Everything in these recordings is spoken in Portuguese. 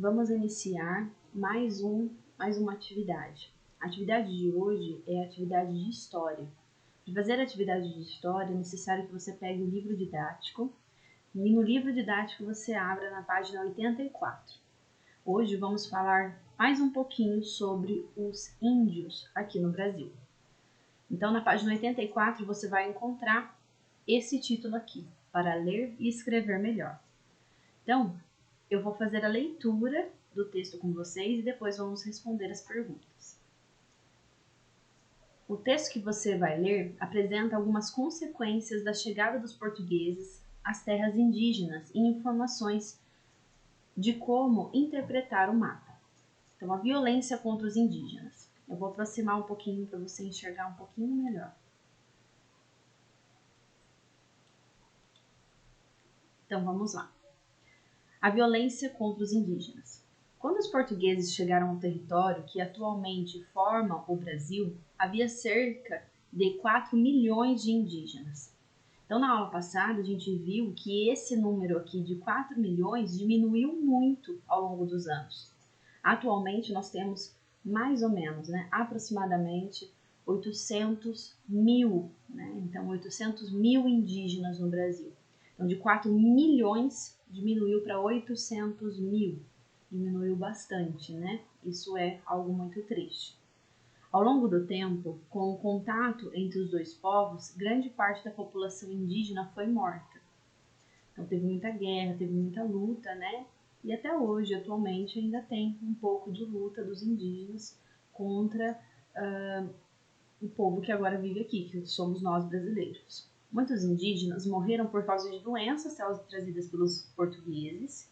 Vamos iniciar mais uma atividade. A atividade de hoje é a atividade de história. Para fazer a atividade de história é necessário que você pegue o livro didático e no livro didático você abra na página 84. Hoje vamos falar mais um pouquinho sobre os índios aqui no Brasil. Então, na página 84 você vai encontrar esse título aqui, para ler e escrever melhor. Então, eu vou fazer a leitura do texto com vocês e depois vamos responder as perguntas. O texto que você vai ler apresenta algumas consequências da chegada dos portugueses às terras indígenas e informações de como interpretar o mapa. Então, a violência contra os indígenas. Eu vou aproximar um pouquinho para você enxergar um pouquinho melhor. Então, vamos lá. A violência contra os indígenas. Quando os portugueses chegaram ao território que atualmente forma o Brasil, havia cerca de 4 milhões de indígenas. Então, na aula passada, a gente viu que esse número aqui de 4 milhões diminuiu muito ao longo dos anos. Atualmente, nós temos mais ou menos, aproximadamente 800 mil, então 800 mil indígenas no Brasil. Então, de 4 milhões diminuiu para 800 mil, diminuiu bastante, Isso é algo muito triste. Ao longo do tempo, com o contato entre os dois povos, grande parte da população indígena foi morta. Então, teve muita guerra, teve muita luta, E até hoje, atualmente, ainda tem um pouco de luta dos indígenas contra o povo que agora vive aqui, que somos nós brasileiros. Muitos indígenas morreram por causa de doenças trazidas pelos portugueses,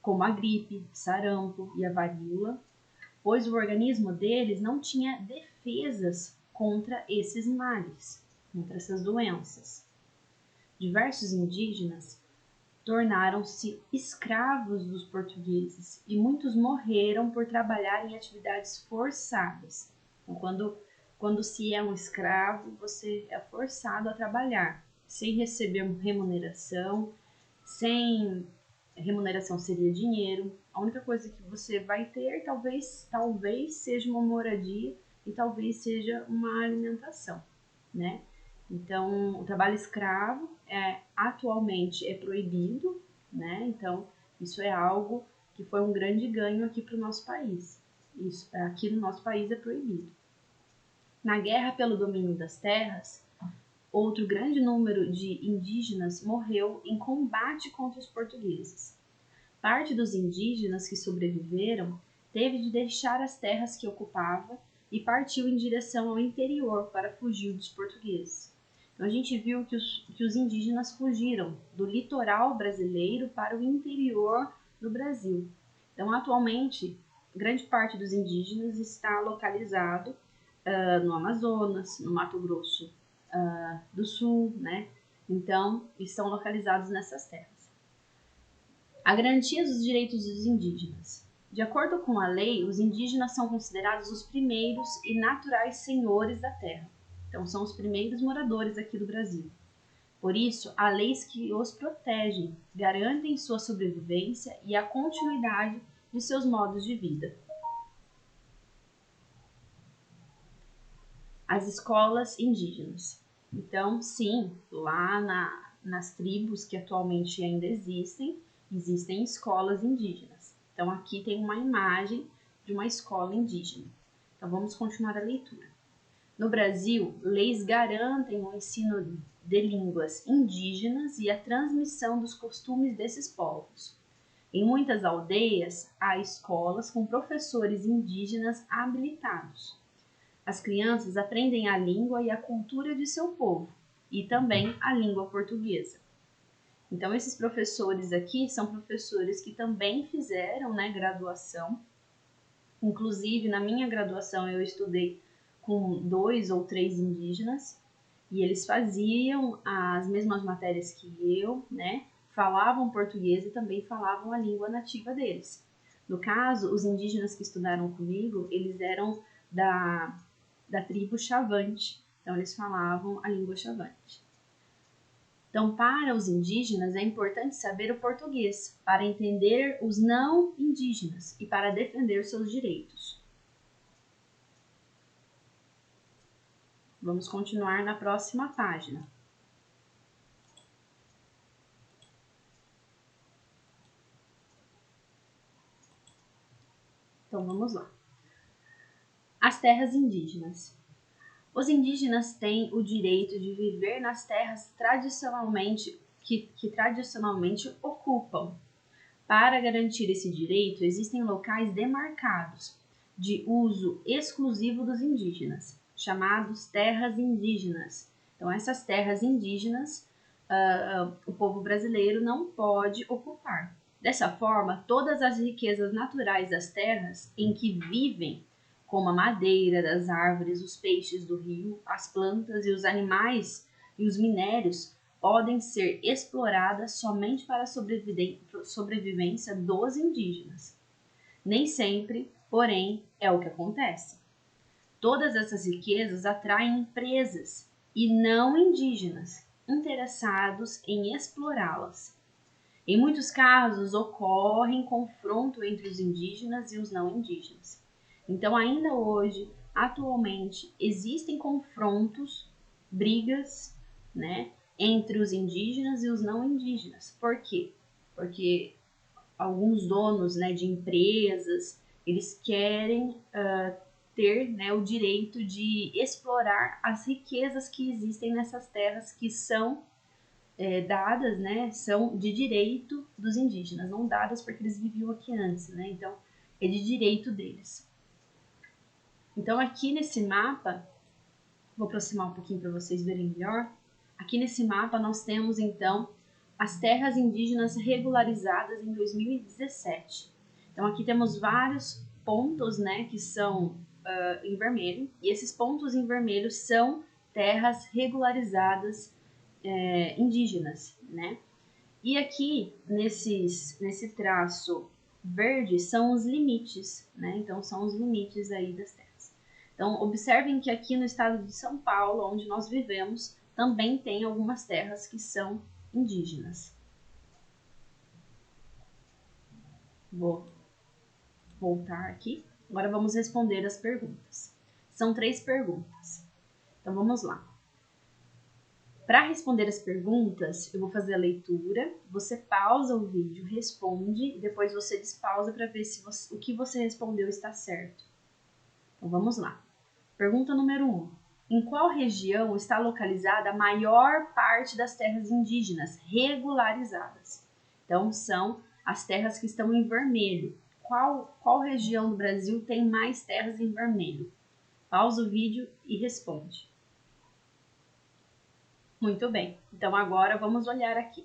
como a gripe, sarampo e a varíola, pois o organismo deles não tinha defesas contra esses males, contra essas doenças. Diversos indígenas tornaram-se escravos dos portugueses e muitos morreram por trabalhar em atividades forçadas. Então, quando se é um escravo, você é forçado a trabalhar, sem receber remuneração, sem remuneração seria dinheiro. A única coisa que você vai ter talvez seja uma moradia e talvez seja uma alimentação, Então, o trabalho escravo atualmente é proibido, Então, isso é algo que foi um grande ganho aqui para o nosso país. Isso, aqui no nosso país é proibido. Na guerra pelo domínio das terras, outro grande número de indígenas morreu em combate contra os portugueses. Parte dos indígenas que sobreviveram teve de deixar as terras que ocupava e partiu em direção ao interior para fugir dos portugueses. Então, a gente viu que os indígenas fugiram do litoral brasileiro para o interior do Brasil. Então, atualmente, grande parte dos indígenas está localizado no Amazonas, no Mato Grosso do Sul, Então, estão localizados nessas terras. A garantia dos direitos dos indígenas. De acordo com a lei, os indígenas são considerados os primeiros e naturais senhores da terra. Então, são os primeiros moradores aqui do Brasil. Por isso, há leis que os protegem, garantem sua sobrevivência e a continuidade de seus modos de vida. As escolas indígenas. Então, sim, lá nas tribos que atualmente ainda existem escolas indígenas. Então, aqui tem uma imagem de uma escola indígena. Então, vamos continuar a leitura. No Brasil, leis garantem o ensino de línguas indígenas e a transmissão dos costumes desses povos. Em muitas aldeias, há escolas com professores indígenas habilitados. As crianças aprendem a língua e a cultura de seu povo e também a língua portuguesa. Então, esses professores aqui são professores que também fizeram graduação. Inclusive, na minha graduação, eu estudei com 2 ou 3 indígenas e eles faziam as mesmas matérias que eu, falavam português e também falavam a língua nativa deles. No caso, os indígenas que estudaram comigo, eles eram da tribo Chavante, então eles falavam a língua Chavante. Então, para os indígenas, é importante saber o português para entender os não indígenas e para defender seus direitos. Vamos continuar na próxima página. Então, vamos lá. As terras indígenas. Os indígenas têm o direito de viver nas terras que tradicionalmente ocupam. Para garantir esse direito, existem locais demarcados de uso exclusivo dos indígenas, chamados terras indígenas. Então, essas terras indígenas, o povo brasileiro não pode ocupar. Dessa forma, todas as riquezas naturais das terras em que vivem, como a madeira das árvores, os peixes do rio, as plantas e os animais e os minérios, podem ser exploradas somente para a sobrevivência dos indígenas. Nem sempre, porém, é o que acontece. Todas essas riquezas atraem empresas e não indígenas interessados em explorá-las. Em muitos casos, ocorre confronto entre os indígenas e os não indígenas. Então, ainda hoje, atualmente, existem confrontos, brigas, né, entre os indígenas e os não indígenas. Por quê? Porque alguns donos, né, de empresas, eles querem ter, né, o direito de explorar as riquezas que existem nessas terras que são dadas, né, são de direito dos indígenas, não dadas porque eles viviam aqui antes, né, então é de direito deles. Então aqui nesse mapa, vou aproximar um pouquinho para vocês verem melhor, aqui nesse mapa nós temos então as terras indígenas regularizadas em 2017. Então aqui temos vários pontos, né, que são em vermelho, e esses pontos em vermelho são terras regularizadas indígenas, né? E aqui, nesse traço verde, são os limites, né? Então, são os limites aí das terras. Então, observem que aqui no estado de São Paulo, onde nós vivemos, também tem algumas terras que são indígenas. Vou voltar aqui. Agora vamos responder as perguntas. São 3 perguntas. Então, vamos lá. Para responder as perguntas, eu vou fazer a leitura, você pausa o vídeo, responde, e depois você despausa para ver se o que você respondeu está certo. Então vamos lá. Pergunta número 1. Em qual região está localizada a maior parte das terras indígenas regularizadas? Então são as terras que estão em vermelho. Qual região do Brasil tem mais terras em vermelho? Pausa o vídeo e responde. Muito bem, então agora vamos olhar aqui.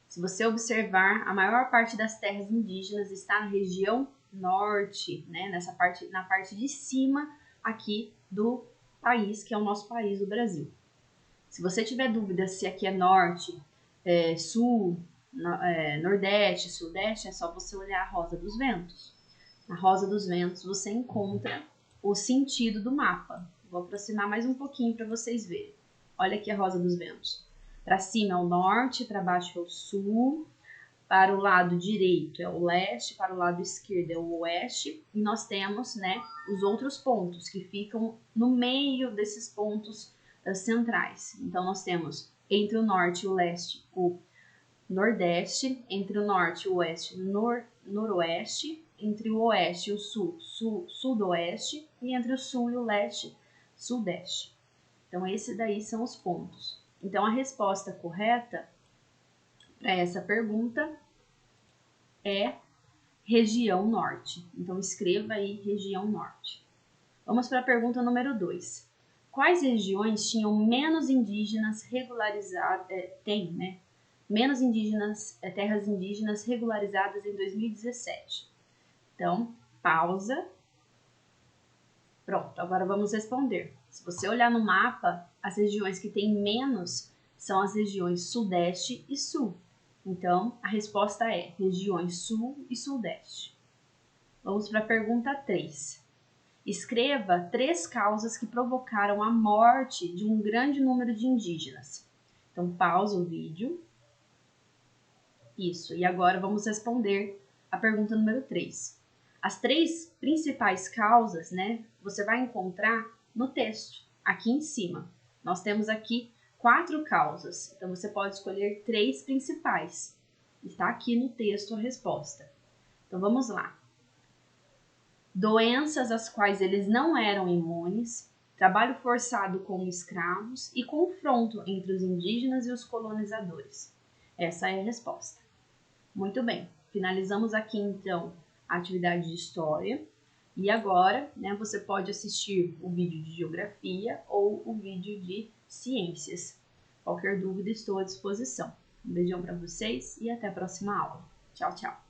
Se você observar, a maior parte das terras indígenas está na região norte, né? Na parte de cima aqui do país, que é o nosso país, o Brasil. Se você tiver dúvida se aqui é norte, sul, nordeste, sudeste, é só você olhar a Rosa dos Ventos. Na Rosa dos Ventos você encontra o sentido do mapa. Vou aproximar mais um pouquinho para vocês verem. Olha aqui a Rosa dos Ventos. Para cima é o norte, para baixo é o sul, para o lado direito é o leste, para o lado esquerdo é o oeste, e nós temos, né, os outros pontos que ficam no meio desses pontos centrais. Então nós temos entre o norte e o leste o nordeste, entre o norte e o oeste noroeste, entre o oeste e o sul sudoeste, e entre o sul e o leste sudeste. Então, esses daí são os pontos. Então, a resposta correta para essa pergunta é região norte. Então, escreva aí região norte. Vamos para a pergunta número 2. Quais regiões tinham menos indígenas regularizadas, menos terras indígenas regularizadas em 2017? Então, pausa. Pronto, agora vamos responder. Se você olhar no mapa, as regiões que têm menos são as regiões sudeste e sul. Então, a resposta é regiões sul e sudeste. Vamos para a pergunta 3. Escreva 3 causas que provocaram a morte de um grande número de indígenas. Então, pausa o vídeo. Isso, e agora vamos responder a pergunta número 3. As 3 principais causas, né, você vai encontrar no texto, aqui em cima. Nós temos aqui 4 causas, então você pode escolher 3 principais. Está aqui no texto a resposta. Então vamos lá. Doenças às quais eles não eram imunes, trabalho forçado com escravos e confronto entre os indígenas e os colonizadores. Essa é a resposta. Muito bem, finalizamos aqui então a atividade de história e agora, né, você pode assistir o vídeo de geografia ou o vídeo de ciências. Qualquer dúvida, estou à disposição. Um beijão para vocês e até a próxima aula. Tchau, tchau!